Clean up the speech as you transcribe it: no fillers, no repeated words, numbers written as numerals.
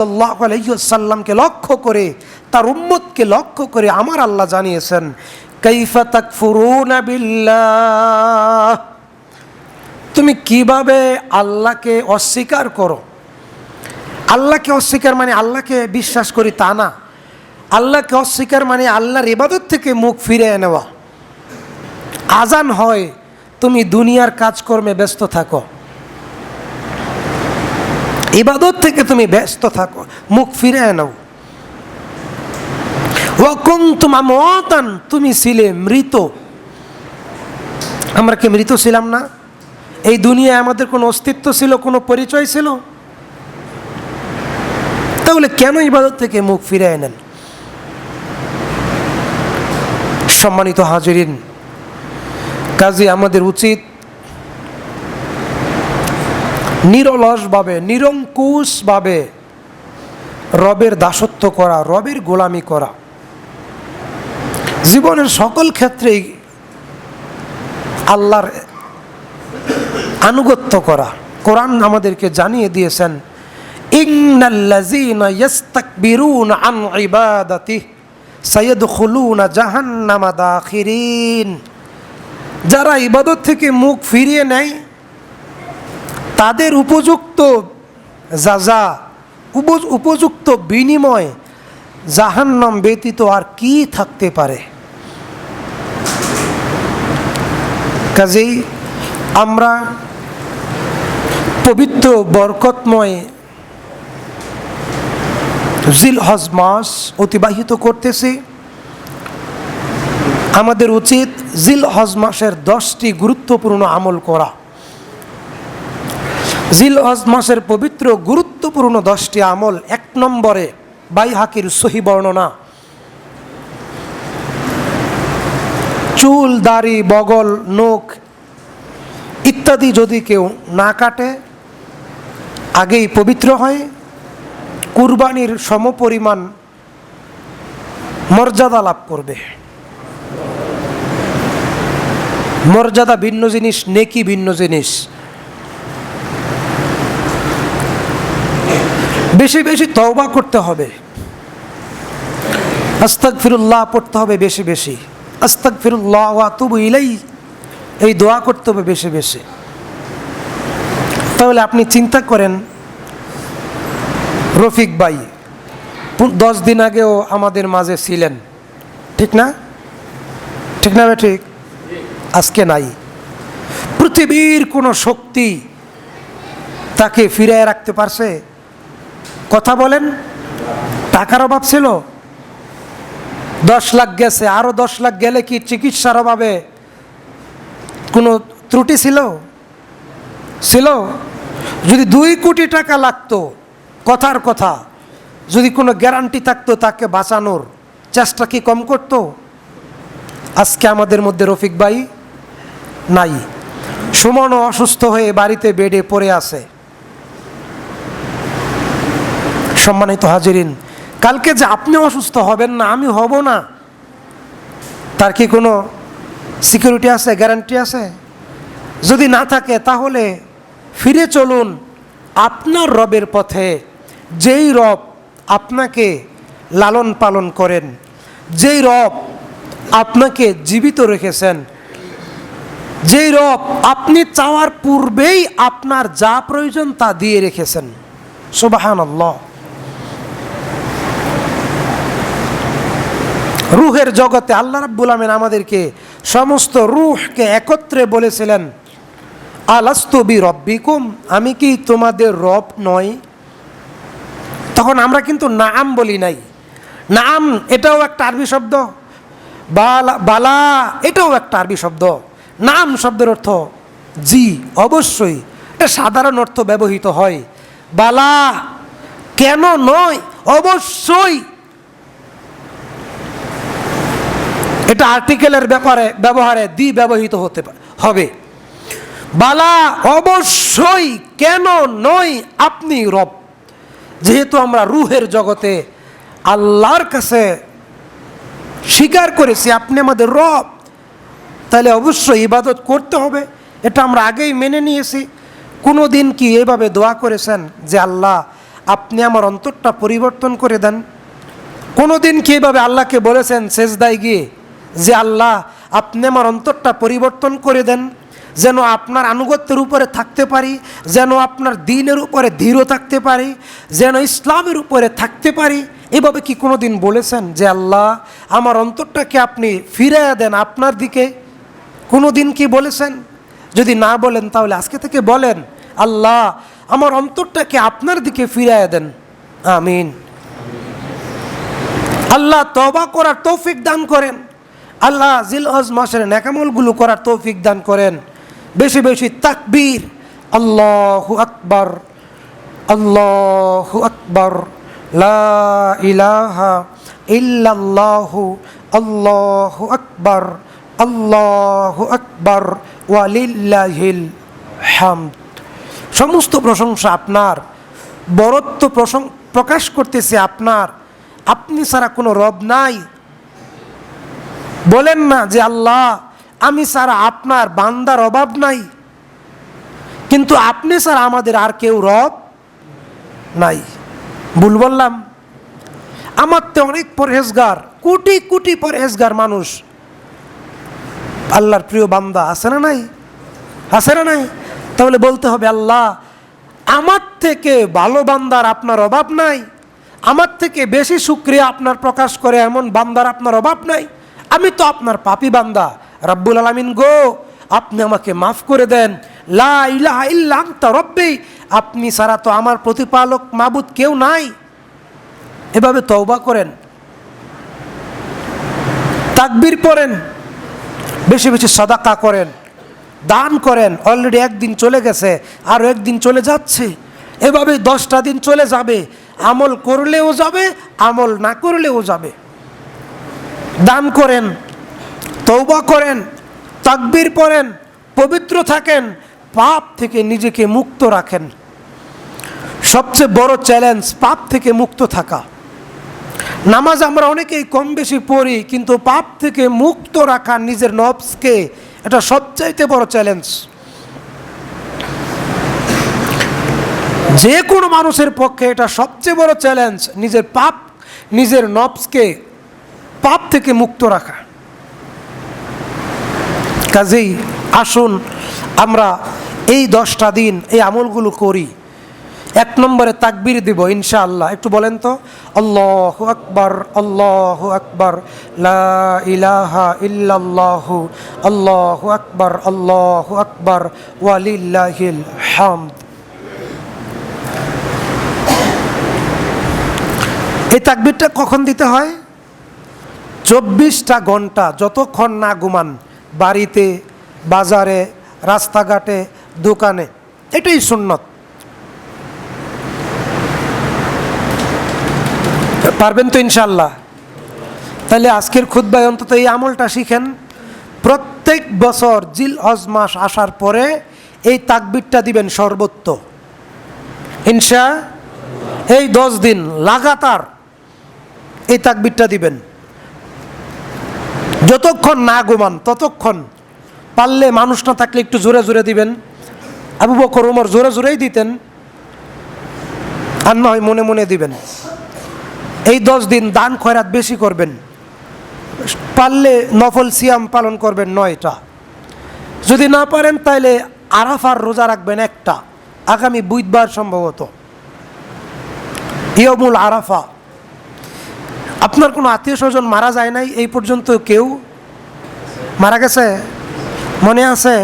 সাল্লাল্লাহু আলাইহি ওয়াসাল্লামকে লক্ষ্য করে, তার উম্মতকে লক্ষ্য করে আমার আল্লাহ জানিয়েছেন, কাইফা তাকফুরুনা বিল্লাহ, তুমি কিভাবে আল্লাহকে অস্বীকার করো। আল্লাহকে অস্বীকার মানে আল্লাহকে বিশ্বাস করি তা না। আল্লাহকে অস্বীকার মানে আল্লাহর ইবাদত থেকে মুখ ফিরিয়ে নেওয়া। আজান হয়, তুমি দুনিয়ার কাজকর্মে ব্যস্ত থাকো, ইবাদত থেকে তুমি ব্যস্ত থাকো, মুখ ফিরিয়ে নাও। ওয়া কুনতুম আমওয়াতান, তুমি ছিলে মৃত। আমরা কি মৃত ছিলাম না? এই দুনিয়ায় আমাদের কোনো অস্তিত্ব ছিল, কোনো পরিচয় ছিল? তাহলে কেন ইবাদত থেকে মুখ ফিরিয়ে নেন? সম্মানিত হাজিরিন, কাজে আমাদের উচিত নিরলসভাবে, নিরঙ্কুশভাবে রবের দাসত্ব করা, রবের গোলামি করা, জীবনের সকল ক্ষেত্রেই আল্লাহর আনুগত্য করা। কোরআন আমাদেরকে জানিয়ে দিয়েছেন, ইন্নাল্লাযীনা ইস্তাকবিরুনা আন ইবাদাতিহি সায়াদখুলুনা জাহান্নামা দাখিরিন, যারা ইবাদত থেকে মুখ ফিরিয়ে নেয় তাদের উপযুক্ত যাজা, উপযুক্ত বিনিময় জাহান্নাম ব্যতীত আর কি থাকতে পারে। কাজেই আমরা পবিত্র বরকতময় জিলহজ মাস অতিবাহিত করতেছি। আমাদের উচিত জিলহজ মাসের 10টি গুরুত্বপূর্ণ আমল করা। জিলহজ মাসের পবিত্র গুরুত্বপূর্ণ 10টি আমল। 1 নম্বরে বাইহাকির সহিহ বর্ণনা, চুল, দাড়ি, বগল, নখ ইত্যাদি যদি কেউ না কাটে আগেই পবিত্র হয়, কুরবানির সমপরিমাণ মর্যাদা লাভ করবে। মর্যাদা ভিন্ন জিনিস, নেকি ভিন্ন জিনিস। বেশি বেশি তওবা করতে হবে, আস্তাগফিরুল্লাহ পড়তে হবে বেশি বেশি, আস্তাগফিরুল্লাহ ওয়া আতুবু ইলাইহি, এই দোয়া করতে হবে বেশি বেশি। তাহলে আপনি চিন্তা করেন, রফিক ভাই 10 দিন আগেও আমাদের মাঝে ছিলেন, ঠিক না? ঠিক না? ঠিক। আজকে নাই। পৃথিবীর কোনো শক্তি তাকে ফিরিয়ে রাখতে পারছে? কথা বলেন। টাকার অভাব ছিল, 10 লাখ গেছে, আরো 10 লাখ গেলে কি চিকিৎসার অভাবে কোনো ত্রুটি ছিল? যদি 2 কোটি টাকা লাগতো, কথার কথা, যদি কোনো গ্যারান্টি থাকতো তাকে বাঁচানোর, চেষ্টা কি কম করতো? আজকে আমাদের মধ্যে রফিক ভাই নাই। সুমনও অসুস্থ হয়ে বাড়িতে বেডে পড়ে আছে। সম্মানিত হাজিরিন, কালকে যে আপনি অসুস্থ হবেন না, আমি হব না, তার কি কোনো সিকিউরিটি আছে, গ্যারান্টি আছে? যদি না থাকে তাহলে ফিরে চলুন আপনার রবের পথে। যেই রব আপনাকে লালন পালন করেন, যেই রব আপনাকে জীবিত রেখেছেন, যেই রব আপনি চাওয়ার পূর্বেই আপনার যা প্রয়োজন তা দিয়ে রেখেছেন। সুবহানাল্লাহ। রূহের জগতে আল্লাহ রাব্বুল আমিন আমাদেরকে সমস্ত রূহকে একত্রে বলেছিলেন, আলাস্তু বিরব্বিকুম, আমি কি তোমাদের রব নই? তখন আমরা কিন্তু নাম বলি নাই। নাম এটাও একটা আরবি শব্দ, বালা এটাও একটা আরবি শব্দ। নাম শব্দের অর্থ জি, অবশ্যই, এটা সাধারণ অর্থ ব্যবহৃত হয়। বালা কেন নয়, অবশ্যই, এটা আর্টিকেলের ব্যবহারে দি ব্যবহৃত হতে হবে। বালা অবশ্যই, কেন নয়, আপনি রব। যেহেতু আমরা রূহের জগতে আল্লাহর কাছে স্বীকার করেছি আপনি আমাদের রব, তাহলে অবশ্যই ইবাদত করতে হবে, এটা আমরা আগেই মেনে নিয়েছি। কোনো দিন কি এভাবে দোয়া করেছেন যে আল্লাহ আপনি আমার অন্তরটা পরিবর্তন করে দেন। কোনোদিন কি এভাবে আল্লাহকে বলেছেন সেজদায় গিয়ে যে আল্লাহ আপনি আমার অন্তরটা পরিবর্তন করে দেন, যেন আপনার আনুগত্যের উপরে থাকতে পারি, যেন আপনার দ্বীনের উপরে দৃঢ় থাকতে পারি, যেন ইসলামের উপরে থাকতে পারি? এভাবে কি কোনো দিন বলেছেন যে আল্লাহ আমার অন্তরটাকে আপনি ফিরিয়ে দেন আপনার দিকে? কোনো দিন কি বলেছেন? যদি না বলেন তাহলে আজকে থেকে বলেন, আল্লাহ আমার অন্তরটাকে আপনার দিকে ফিরিয়ে দেন। আমিন। আল্লাহ তওবা করার তৌফিক দান করেন। আল্লাহ জিলহজ মাসের নেকামলগুলো করার তৌফিক দান করেন। বেশি বেশি তাকবীর, আল্লাহু আকবার, আল্লাহু আকবার, লা ইলাহা ইল্লাল্লাহু, আল্লাহু আকবার, আল্লাহু আকবার, ওয়ালিল্লাহিল হামদ। সমস্ত প্রশংসা আপনার, বরত্ব প্রকাশ করতেছে আপনার। আপনি ছাড়া কোনো রব নাই। বলেন না যে আল্লাহ আমি ছাড়া আপনার বান্দার অভাব নাই, কিন্তু আপনি ছাড়া আমাদের আর কেউ রব নাই। ভুল বললাম? আমার তো অনেক পরহেজগার, কোটি কোটি পরহেজগার মানুষ, আল্লাহর প্রিয় বান্দা আছে না নাই? আছে না নাই? তাহলে বলতে হবে আল্লাহ আমার থেকে ভালো বান্দার আপনার অভাব নাই, আমার থেকে বেশি শুকরিয়া আপনার প্রকাশ করে এমন বান্দার আপনার অভাব নাই। আমি তো আপনার পাপী বান্দা। রব্বুল আলামিন গো, আপনি আমাকে মাফ করে দেন। লা ইলাহা ইল্লা আনতা রব্বি, আপনি ছাড়া তো আমার প্রতিপালক মাবুদ কেউ নাই। এভাবে তওবা করেন, তাকবীর পড়েন, বেশি বেশি সাদাকা করেন, দান করেন। অলরেডি একদিন চলে গেছে, আরও একদিন চলে যাচ্ছে, এভাবে 10টা দিন চলে যাবে। আমল করলেও যাবে, আমল না করলেও যাবে। দান করেন, তওবা করেন, তাকবীর পড়েন, পবিত্র থাকেন, পাপ থেকে নিজেকে মুক্ত রাখেন। সবচেয়ে বড় চ্যালেঞ্জ পাপ থেকে মুক্ত থাকা। নামাজ আমরা অনেকেই কম বেশি পড়ি, কিন্তু পাপ থেকে মুক্ত রাখা নিজের নফসকে, এটা সবচাইতে বড় চ্যালেঞ্জ। যে কোনো মানুষের পক্ষে এটা সবচেয়ে বড় চ্যালেঞ্জ, নিজের পাপ, নিজের নফসকে পাপ থেকে মুক্ত রাখা। কাজেই আসুন আমরা এই 10টা দিন এই আমলগুলো করি। 1 নম্বরে তাকবীর দিব ইনশাআল্লাহ। একটু বলেন তো, আল্লাহু আকবার, আল্লাহু আকবার, লা ইলাহা ইল্লাল্লাহু, আল্লাহু আকবার, আল্লাহু আকবার, ওয়ালিল্লাহিল হামদ। এই তাকবীরটা কখন দিতে হয়? 24টা ঘন্টা, যতক্ষণ না ঘুমান, বাড়িতে, বাজারে, রাস্তাঘাটে, দোকানে। এটাই সুন্নত। পারবেন তো ইনশাআল্লাহ? তাহলে আজকের খুতবায় অন্তত এই আমলটা শিখেন। প্রত্যেক বছর জিলহজ মাস আসার পরে এই তাকবীরটা দিবেন সর্বত্র ইনশা। এই 10 দিন লাগাতার এই তাকবীরটা দিবেন, যতক্ষণ না ঘুমান ততক্ষণ। পারলে মানুষ না থাকলে একটু জোরে জোরে দিবেন। আবু বকর ওমর জোরে জোরেই দিতেন, আর নয় মনে মনে দিবেন। এই 10 দিন দান খয়রাত বেশি করবেন। পারলে নফল সিয়াম পালন করবেন 9টা। যদি না পারেন তাহলে আরাফার রোজা রাখবেন একটা, আগামী বুধবার সম্ভবত ইয়মুল আরাফা। আপনার কোনো আত্মীয় স্বজন মারা যায় নাই এই পর্যন্ত? কেউ মারা গেছে মনে আছে?